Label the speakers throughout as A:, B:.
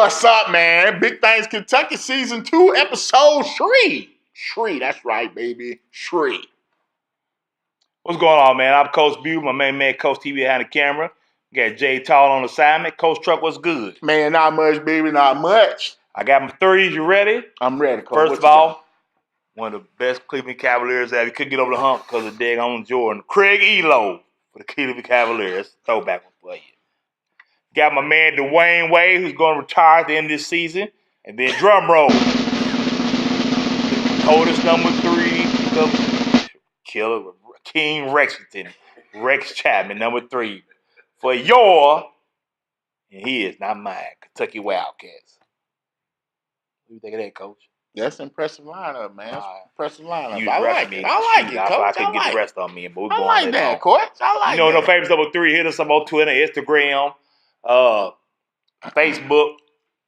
A: What's up, man? Big Things Kentucky Season 2, Episode 3. Shree, that's right, baby. Shree.
B: What's going on, man? I'm Coach Bew, my main man, Coach TV behind the camera. Got Jay Tall on assignment. Coach Truck, what's good?
A: Man, not much, baby, not much.
B: I got my threes. You ready?
A: I'm ready, Coach.
B: First of all, one of the best Cleveland Cavaliers that couldn't get over the hump because of daggone Jordan. Craig Elo for the Cleveland Cavaliers. Throwback one for you. Got my man Dwayne Wade, who's going to retire at the end of this season. And then drum roll. Oldest number 3, killer, King Rexington. Rex Chapman, number 3. For your, and he is not mine, Kentucky Wildcats. What do you think of that, Coach?
A: That's an impressive lineup, man. That's impressive lineup.
B: I like it, Coach. I couldn't get the rest on me. But we're going
A: like that, Coach. I like
B: that. No famous number 3. Hit us up on Twitter, Instagram, Facebook,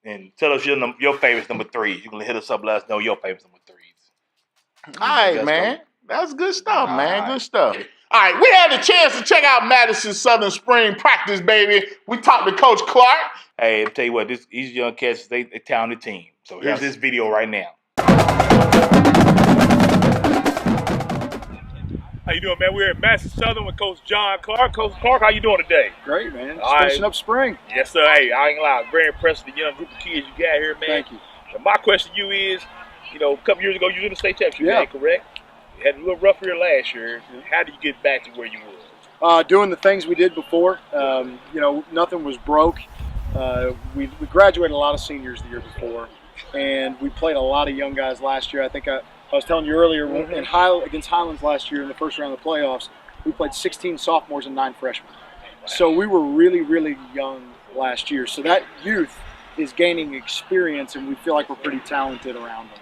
B: and tell us your favorites number 3s. You can hit us up, let us know your favorites number 3s.
A: All right, man. That's good stuff, man. Good stuff. All right, we had the chance to check out Madison Southern spring practice, baby. We talked to Coach Clark.
B: Hey, I'll tell you what, these young cats, they talented team. So here's this video right now. How you doing, man? We're at Madison Southern with Coach John Clark. Coach Clark, how you doing today?
C: Great, man. Just finishing up spring.
B: Yes, sir. Hey, I ain't gonna lie. I'm very impressed with the young group of kids you got here, man.
C: Thank you.
B: And my question to you is, a couple years ago, you were in the state championship, man, correct? You had a little rough year last year. How did you get back to where you were?
C: Doing the things we did before. Nothing was broke. We graduated a lot of seniors the year before, and we played a lot of young guys last year. I think I was telling you earlier, against Highlands last year in the first round of the playoffs, we played 16 sophomores and 9 freshmen. So we were really, really young last year. So that youth is gaining experience, and we feel like we're pretty talented around them.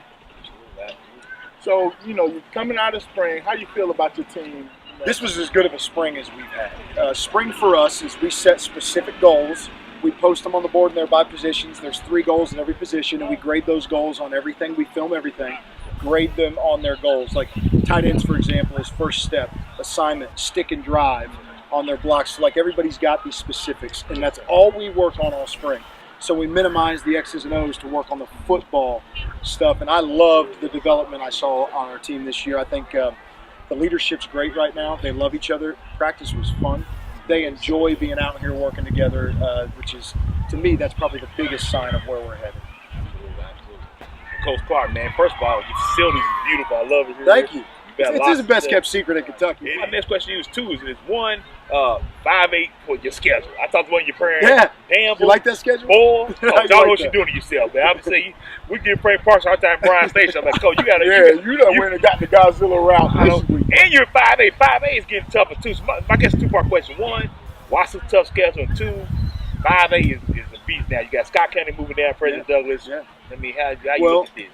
A: So, you're coming out of spring. How do you feel about your team?
C: This was as good of a spring as we've had. Spring for us is we set specific goals. We post them on the board and they're by positions. There's 3 goals in every position, and we grade those goals on everything. We film everything, grade them on their goals. Like tight ends, for example, is first step, assignment, stick and drive on their blocks. So like everybody's got these specifics, and that's all we work on all spring. So we minimize the X's and O's to work on the football stuff. And I loved the development I saw on our team this year. I think the leadership's great right now. They love each other. Practice was fun. They enjoy being out here working together, which is, to me, that's probably the biggest sign of where we're headed.
B: Absolutely. Coach Clark, man, first of all, your facility is beautiful. I love it here.
C: Thank you. It's the best kept secret in Kentucky.
B: My next question to you is 2. Is 1, 5-8 for your schedule. I talked to one of your parents.
C: Yeah.
B: Damn,
C: you like that schedule?
B: 4. Y'all know what you're doing to yourself, man. I'm saying we get Frank Parks our time Brian Station. I'm like, Coach, you got to.
A: You done went and got the Godzilla route this week.
B: And you're 5-8. 5-8 is getting tougher too. So my guess 2-part question. 1, what's a tough schedule? And 2, 5-8 is a beast now. You got Scott County moving down, President Douglas.
C: Yeah.
B: I mean, how you look at this?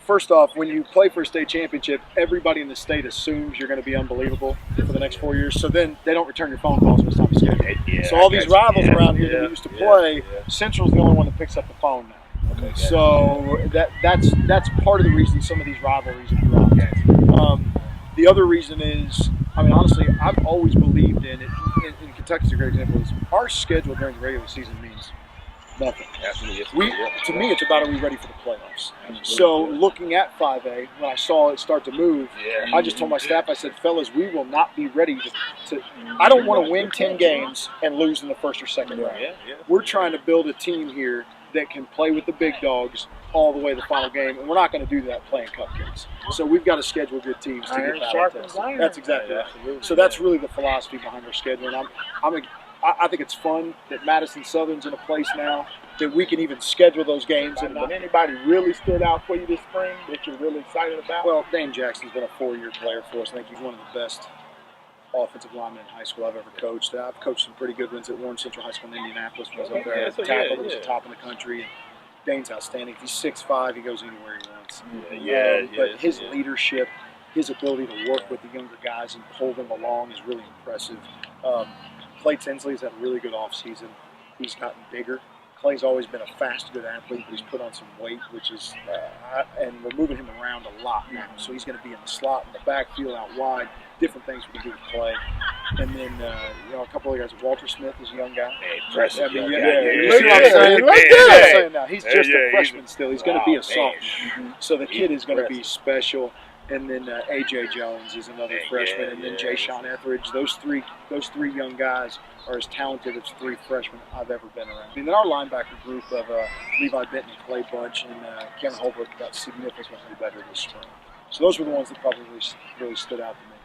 C: First off, when you play for a state championship, everybody in the state assumes you're going to be unbelievable for the next 4 years. So then they don't return your phone calls when it's time to schedule. So all these rivals around here that we used to play, Central's the only one that picks up the phone now.
B: Okay,
C: so that's part of the reason some of these rivalries have dropped. The other reason is, honestly, I've always believed in it. In Kentucky's a great example. Is our schedule during the regular season means nothing.
B: Absolutely.
C: To me, it's about, are we ready for the playoffs? Absolutely. So looking at 5A, when I saw it start to move, I just told my staff, I said, fellas, we will not be ready to I don't want to win 10 games and lose in the first or second round. We're trying to build a team here that can play with the big dogs all the way to the final game, and we're not going to do that playing cupcakes. So we've got to schedule good teams to get battle tested. That's exactly right. So that's really the philosophy behind our schedule. And I think it's fun that Madison Southern's in a place now that we can even schedule those games.
A: And anybody really stood out for you this spring that you're really excited about?
C: Well, Dane Jackson's been a 4-year player for us. I think he's one of the best offensive linemen in high school I've ever coached. I've coached some pretty good ones at Warren Central High School in Indianapolis when I was up there as a tackle that was the top in the country. And Dane's outstanding. He's 6'5", he goes anywhere he wants. But his leadership, his ability to work with the younger guys and pull them along is really impressive. Clay Tinsley's had a really good offseason. He's gotten bigger. Clay's always been a fast, good athlete, but he's put on some weight, which is, and we're moving him around a lot now. So he's going to be in the slot, in the backfield, out wide, different things we can do with Clay. And then a couple of guys. Walter Smith is a young guy.
B: Impressive.
C: I mean,
B: young
C: yeah,
B: guy.
C: you see what I'm saying?
A: Look
C: You see what I'm
A: good.
C: saying now? He's just a
B: Yeah,
C: freshman still. He's going to be a sophomore.
B: man.
C: So the kid is going to be
B: impressive.
C: special. And then A.J. Jones is another freshman, and then Jay Sean Etheridge. Those three young guys are as talented as 3 freshmen I've ever been around. And then our linebacker group of Levi Benton, Clay Bunch, and Kevin Holbrook got significantly better this spring. So those were the ones that probably really stood out to me.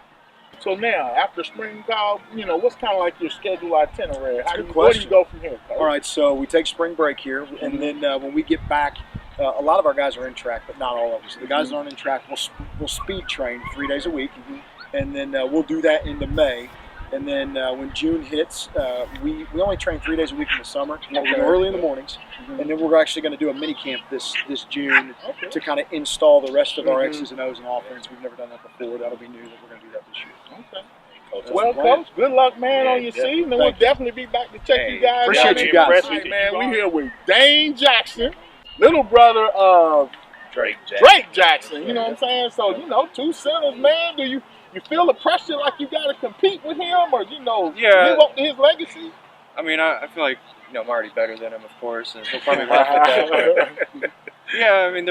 A: So now, after spring ball, what's kind of like your schedule itinerary?
C: That's a good
A: Where do
C: question.
A: you go from here, Coach?
C: All right, so we take spring break here, and then when we get back, a lot of our guys are in track, but not all of them. So the guys that aren't in track, we'll speed train 3 days a week, and then we'll do that into May. And then when June hits, we only train 3 days a week in the summer. We'll go early in the mornings, and then we're actually going to do a mini camp this June to kind of install the rest of our X's and O's and offense. We've never done that before. That'll be new. That we're going to do that this year.
A: Okay.
C: That's
A: Well,
C: the plan.
A: Coach, good luck, man, on your
B: Yeah,
A: season, and
C: Thank
A: we'll
C: you.
A: definitely be back to check you guys
C: Appreciate
A: out.
C: you guys.
A: All right, man, we here with Dane Jackson, little brother of
B: Drake
A: Jackson. You know what I'm saying? So, 2 centers, man. Do you feel the pressure like you got to compete with him, or
D: Yeah.
A: live up to his legacy?
D: I mean, I feel like I'm already better than him, of course, and he'll probably laugh at that. But yeah, I mean,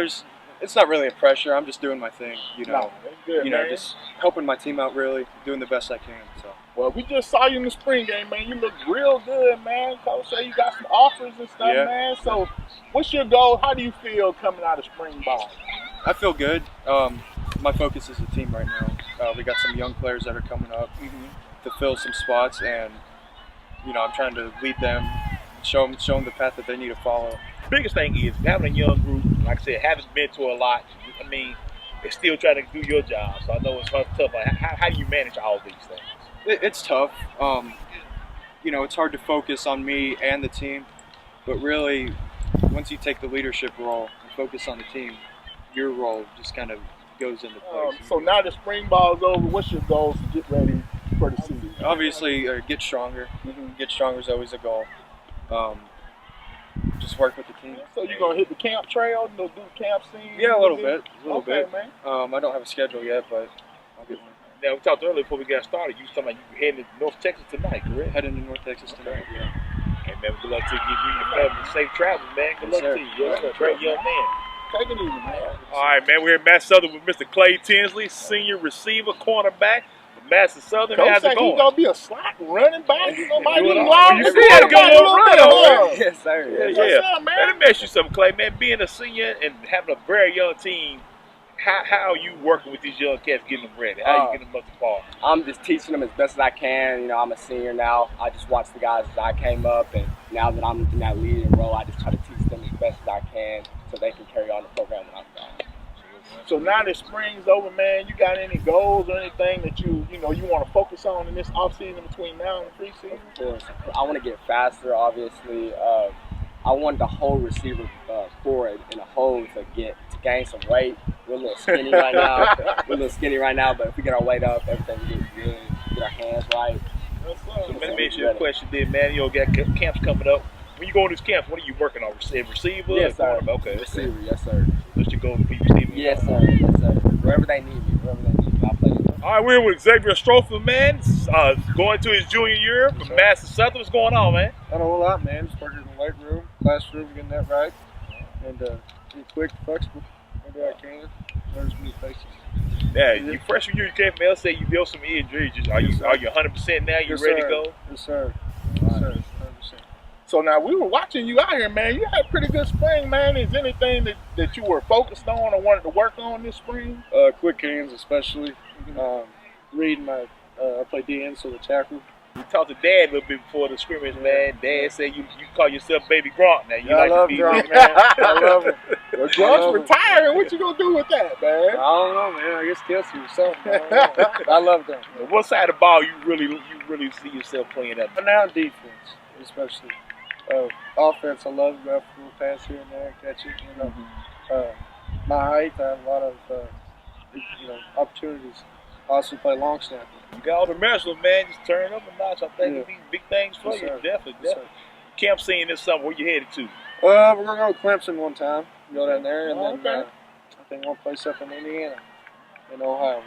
D: it's not really a pressure. I'm just doing my thing,
A: No, that's good, man.
D: just helping my team out, really doing the best I can. So
A: Well, we just saw you in the spring game, man. You look real good, man. Coach say you got some offers and stuff,
D: Yeah.
A: man. So, what's your goal? How do you feel coming out of spring ball?
D: I feel good. My focus is the team right now. We got some young players that are coming up to fill some spots, and I'm trying to lead them, show them the path that they need to follow.
B: Biggest thing is having a young group, like I said, haven't been to a lot. I mean, they're still trying to do your job, so I know it's tough. Like, how do you manage all these things?
D: It's tough. It's hard to focus on me and the team, but really, once you take the leadership role and focus on the team, your role just kind of goes into place.
A: So now the spring ball is over. What's your goals to get ready for the season?
D: Obviously, get stronger. Get stronger is always a goal. Just work with the team.
A: So you're gonna hit the camp trail, do camp scene?
D: Yeah, a little bit.
A: Okay, man.
D: I don't have a schedule yet, but I'll get one.
B: Now, we talked earlier before we got started. You was talking about you heading to North Texas tonight, correct?
D: Heading to North Texas tonight. Yeah.
B: Hey, man, good luck to you. You and your family. Safe travels, man. Good
D: Yes,
B: luck
D: sir.
B: to you. You're a great young man.
A: Take it easy, man.
B: All right, man. We're here at Madison Southern with Mr. Clay Tinsley, senior receiver, cornerback for Madison Southern.
A: Coach
B: How's
A: said
B: it
A: he's
B: going?
A: gonna be a slot running back. Might
B: Do it
A: be
B: all.
A: long.
B: You
A: as
B: see
A: hell,
B: that
A: got a
B: good
A: little
B: run
A: bit of
B: over.
A: love.
D: Yes, sir.
B: Yeah,
A: What's
B: yeah.
A: up, man?
B: Let me ask you something, Clay, man. Being a senior and having a very young team, how are you working with these young cats, getting them ready? How are you getting them up to par?
E: I'm just teaching them as best as I can. I'm a senior now. I just watch the guys as I came up, and now that I'm in that leading role, I just try to teach them as best as I can so they can carry on the program when I'm gone.
A: So now that spring's over, man, you got any goals or anything that you want to focus on in this offseason between now and the preseason?
E: Of course, I want to get faster, obviously. I want the whole receiver core in a whole to gain some weight. We're a little skinny right now. But if we get our weight up, everything will get good. Get our hands right.
B: So let me ask you a question, then, man. You got camps coming up. When you go on these camps, what are you working on? Receiver?
E: Yes, sir.
B: Okay.
E: Receiver, yes, sir.
B: What's your goal to be receiver?
E: Yes, sir. Yes, sir. Wherever they need me, I'll play it.
B: All right, we're here with Xavier Strofer, man. Going to his junior year from Madison Southern. What's going on, man?
F: Not a whole lot, man. Just working in the weight room, classroom, getting that right. And be quick, flexible, whenever I can. Learn some new faces.
B: Yeah, you freshman year, you came from LSA, you built some injuries. Are you 100% now? You
F: Yes,
B: ready
F: sir.
B: to go?
F: Yes, sir. Yes, sir. 100%.
A: So now we were watching you out here, man. You had a pretty good spring, man. Is anything that you were focused on or wanted to work on this spring?
F: Quick hands, especially. Reading my, I play DN, so the tackle.
B: You talked to Dad a little bit before the scrimmage, man. Dad said you call yourself Baby Gronk now. You
F: Yeah, I love
B: to be
F: Gronk, man. I love him.
A: Well, Grunk's retiring. What you gonna do with that,
F: I
A: man?
F: don't know, man. I guess Kelsey or something. I don't know. I love them.
B: What side of the ball you really see yourself playing at?
F: But now defense, especially. Offense, I love to go after a little pass here and there and catch it. My height, I have a lot of opportunities. I also play long snapper.
B: You got all the measures, man. Just turn up a notch. I think it'll be big things for
F: Yes,
B: you.
F: sir.
B: Definitely.
F: Yes, sir.
B: Camp scene this summer. Where you headed to?
F: We're gonna go to Clemson one time. Go down there, and then
A: Okay.
F: I think one place up in Indiana. in Ohio one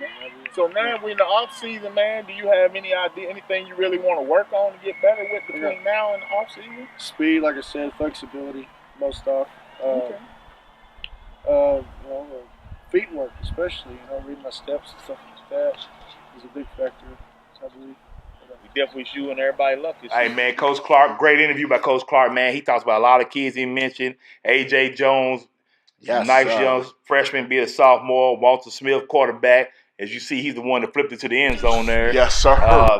F: time.
A: So now we're in the off season, man. Do you have any idea, anything you really want to work on to get better with between now and the off season?
F: Speed, like I said, flexibility, most off.
A: Okay.
F: Feet work, especially. Reading my steps and stuff like that is a big factor, I believe.
B: We definitely wish you and everybody luck. Hey, man, Coach Clark, great interview by Coach Clark, man. He talks about a lot of kids he mentioned. A.J. Jones, nice young freshman, be a sophomore. Walter Smith, quarterback. As you see, he's the one that flipped it to the end zone there.
A: Yes, sir.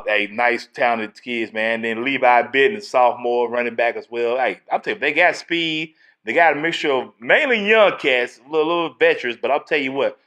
B: Hey, nice, talented kids, man. Then Levi Bitten, sophomore, running back as well. Hey, I'll tell you, they got speed. They got a mixture of mainly young cats, little veterans, but I'll tell you what,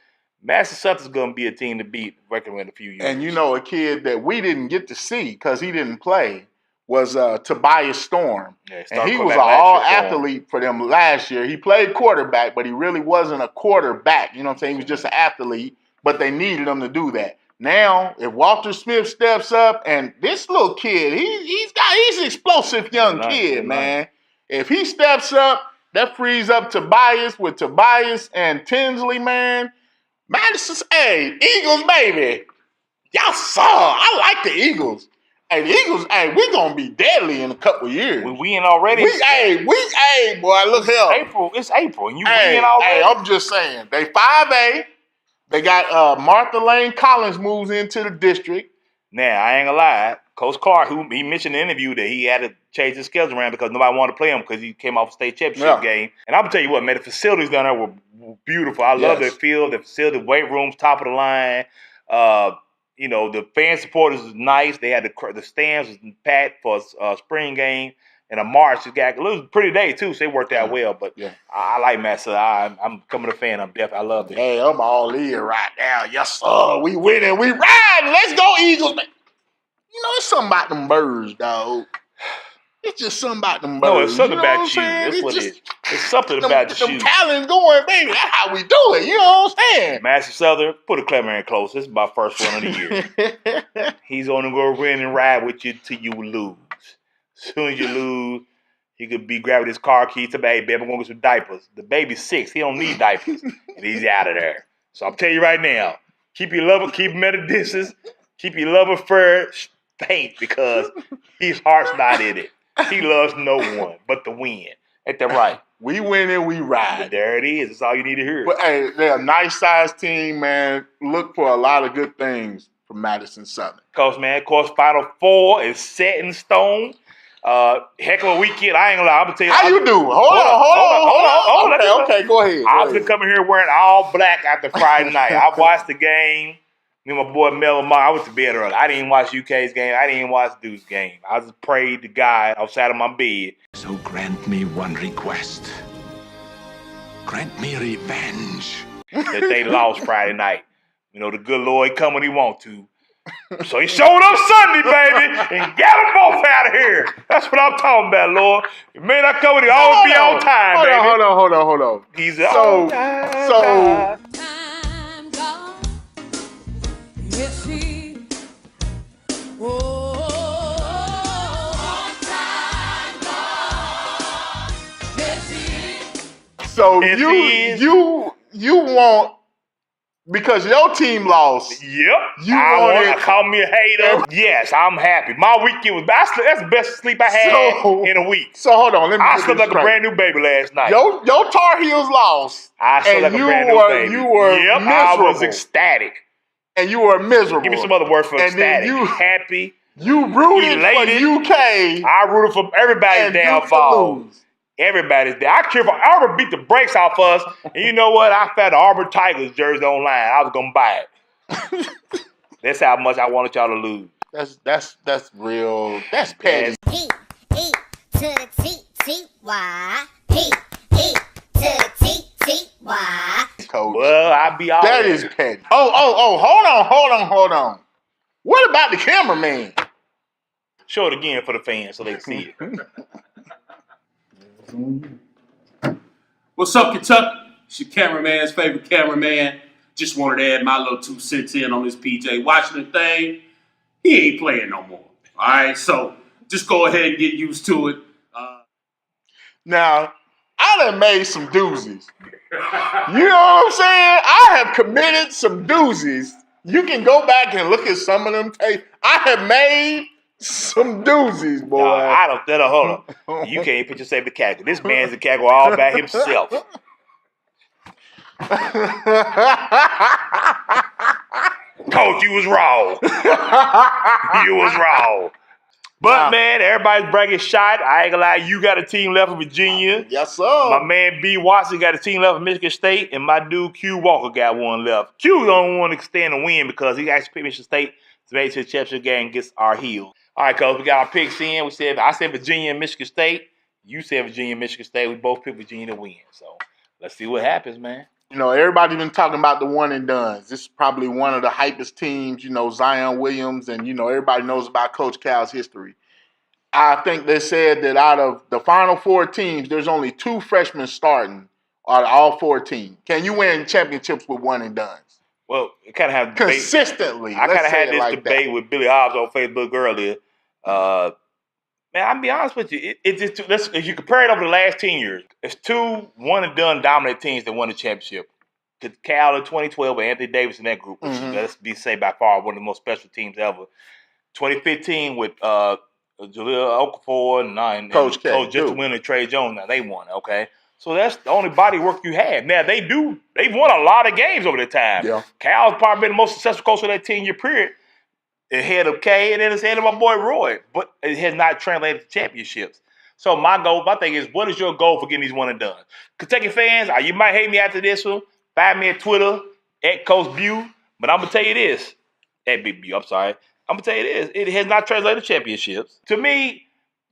B: Madison Southern's going to be a team to beat working in a few years.
A: And a kid that we didn't get to see because he didn't play was Tobias Storm. Yeah, and he was an all-athlete for them last year. He played quarterback, but he really wasn't a quarterback. You know what I'm saying? He was just an athlete, but they needed him to do that. Now, if Walter Smith steps up, and this little kid, he's an explosive young kid, man. If he steps up, that frees up Tobias with Tobias and Tinsley, man. Madison's, hey, Eagles, baby. Y'all saw. I like the Eagles. Hey, the Eagles, hey, we gonna be deadly in a couple of years.
B: We in already.
A: Hey, boy, look here.
B: It's April, and you win already.
A: Hey, I'm just saying. They 5A. They got Martha Lane Collins moves into the district.
B: Now, I ain't gonna lie. Coach Clark, who he mentioned in the interview that he had to change his schedule around because nobody wanted to play him because he came off a state championship game. And I'm gonna tell you what, man, the facilities down there were beautiful. I love their field, the facility, weight rooms, top of the line. The fan supporters was nice. They had the stands was packed for a spring game and a March. It was a pretty day too, so it worked out well. But I like Madison. I'm becoming a fan. I love it.
A: Hey, I'm all in right now. Yes, sir. We winning. We riding. Let's go, Eagles, man. It's something about them birds, dog. It's just something about them birds.
B: No, it's something about you. That's what it is. It's something about you.
A: Them talents going, baby. That's how we do it. You know what I'm saying?
B: Madison Southern, put a cameraman close. This is my first one of the year. He's going to go in and ride with you till you lose. As soon as you lose, he could be grabbing his car keys. Hey, baby, I'm going to get some diapers. The baby's 6. He don't need diapers. And he's out of there. So I'm telling you right now, keep him at a distance. Keep your love affair faint because his heart's not in it. He loves no one but the win. Ain't that right?
A: We win and we ride.
B: But there it is. That's all you need to hear.
A: But hey, they're a nice sized team, man. Look for a lot of good things from Madison Southern.
B: Coach, man, of course, Final Four is set in stone. Heck of a weekend. I ain't gonna lie. I'm gonna tell you.
A: How you doing? Hold on. Okay, go ahead.
B: I've been coming here wearing all black after Friday night. I watched the game. Me and my boy Mel Lamar, I went to bed early. I didn't even watch UK's game. I didn't even watch Duke's game. I just prayed to God outside of my bed.
G: So grant me one request. Grant me revenge.
B: That they lost Friday night. The good Lord come when he want to. So he showed up Sunday, baby, and got them both out of here. That's what I'm talking about, Lord. It may not come when he always be on time, baby.
A: Hold on.
B: He's on time.
A: So you want, because your team lost.
B: Yep. I call me a hater. Yes, I'm happy. My weekend was that's the best sleep I had in a week.
A: So hold on,
B: I slept like a brand new baby last night.
A: Your Tar Heels lost.
B: I slept like a brand new baby.
A: You were miserable.
B: I was ecstatic.
A: And you were miserable.
B: Give me some other word for ecstatic. Happy.
A: You rooted
B: elated.
A: for UK.
B: I rooted for everybody's downfall. Everybody's there. I care for Auburn beat the brakes off us. And you know what? I found the Auburn Tigers jersey online. I was gonna buy it. That's how much I wanted y'all to lose.
A: That's real. That's petty.
H: P-E to the T-T-Y. P-E to the T-T-Y.
A: Coach.
B: Well, I be all
A: that is petty. Hold on. What about the cameraman?
B: Show it again for the fans so they can see it.
I: What's up, Kentucky? It's your cameraman's favorite cameraman. Just wanted to add my little 2 cents in on this PJ Washington thing. He ain't playing no more. All right, so just go ahead and get used to it.
A: Now, I done made some doozies. You know what I'm saying? I have committed some doozies. You can go back and look at some of them tapes. I have made some doozies, boy.
B: No, I don't. Hold on. You can't put yourself in the category. This man's the category all by himself. Coach, you was wrong. You was wrong. But, man, everybody's bragging shot. I ain't gonna lie, you got a team left in Virginia.
A: Yes, sir.
B: My man B. Watson got a team left in Michigan State, and my dude Q Walker got one left. Q don't want to stand and win because he actually picked Michigan State to make it to the championship game against our heels. All right, Coach, we got our picks in. I said Virginia and Michigan State. You said Virginia and Michigan State. We both picked Virginia to win. So let's see what happens, man.
A: You know, everybody's been talking about the one and dones. This is probably one of the hypest teams, you know, Zion Williams, and, you know, everybody knows about Coach Cal's history. I think they said that out of the final 4 teams, there's only 2 freshmen starting out of all 4 teams. Can you win championships with one and dones?
B: Well, it kind of have
A: consistently.
B: I kind of had this debate with Billy Hobbs on Facebook earlier. Man, I'll be honest with you. It's just if you compare it over the last 10 years, it's 2 one and done dominant teams that won the championship. Cal in 2012 with Anthony Davis in that group, which let's be say by far one of the most special teams ever. 2015 with Jaleel Okafor and Coach Justin Winter and Trey Jones. Now they won, okay. So that's the only body work you have. Now they've won a lot of games over the time. Yeah. Cal's probably been the most successful coach of that 10-year period. Ahead of K and then it's ahead of my boy Roy. But it has not translated to championships. So my thing is, what is your goal for getting these one and done? Kentucky fans, you might hate me after this one. Find me at Twitter, at Coach Bew. But I'm going to tell you this. At Big Bew, I'm sorry. I'm going to tell you this. It has not translated to championships. To me,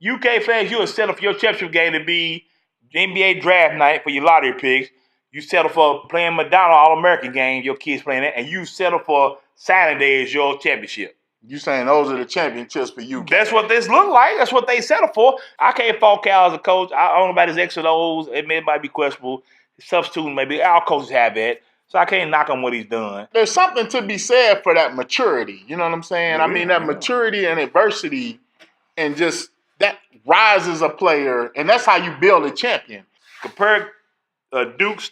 B: UK fans, you would settle for your championship game to be NBA draft night for your lottery picks. You settle for playing Madonna All-American game, your kids playing that, and you settle for signing day as your championship.
A: You saying those are the championships for you?
B: That's what this look like. That's what they settle for. I can't fault Cal as a coach. I don't know about his X and O's. It might be questionable. His substituting maybe. Our coaches have that. So I can't knock on what he's done.
A: There's something to be said for that maturity. You know what I'm saying? Yeah, I mean, that maturity and adversity and just that rises a player, and that's how you build a champion.
B: Compare Duke's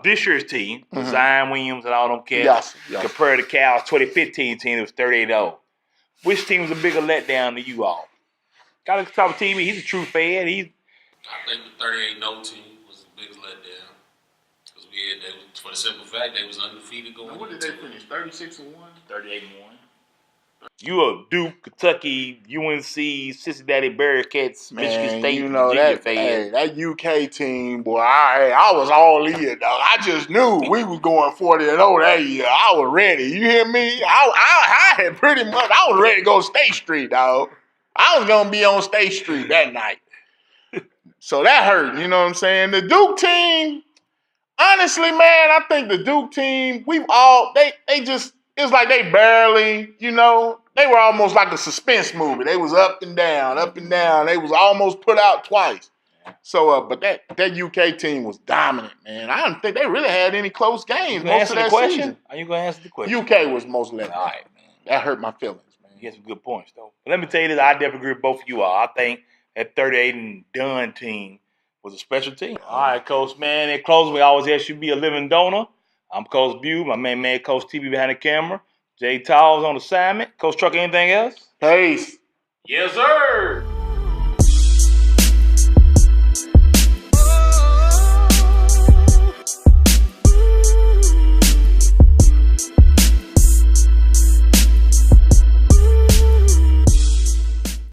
B: this year's team, Zion Williams and all them cats, compared to Cal's 2015 team, it was 38-0. Which team was a bigger letdown than you all? Got to talk to TV. He's a true fan.
J: I think the 38-0 team was the biggest letdown because for the simple fact they was undefeated going.
A: What did they finish? 36-1,
B: 38-1. You a Duke, Kentucky, UNC, Cincinnati Bearcats, Michigan State,
A: you know that UK team, boy. I was all in, dog. I just knew we was going 40-0 that year. I was ready. You hear me? I had pretty much. I was ready to go State Street, dog. I was gonna be on State Street that night. So that hurt. You know what I'm saying? The Duke team. Honestly, man, I think the Duke team. They just. It's like they barely, you know, they were almost like a suspense movie. They was up and down, up and down. They was almost put out twice. So, but that UK team was dominant, man. I don't think they really had any close games most of that season.
B: Are you going to answer the question?
A: UK was most left.
B: All right, man.
A: That hurt my feelings, man.
B: You had some good points, though. But let me tell you this. I definitely agree with both of you all. I think that 38 and done team was a special team. All right, Coach, man. In closing, we always ask you to be a living donor. I'm Coach Bew, my man Coach TV behind the camera. Jay Towles on assignment. Coach Truck, anything else?
A: Peace.
B: Yes, sir.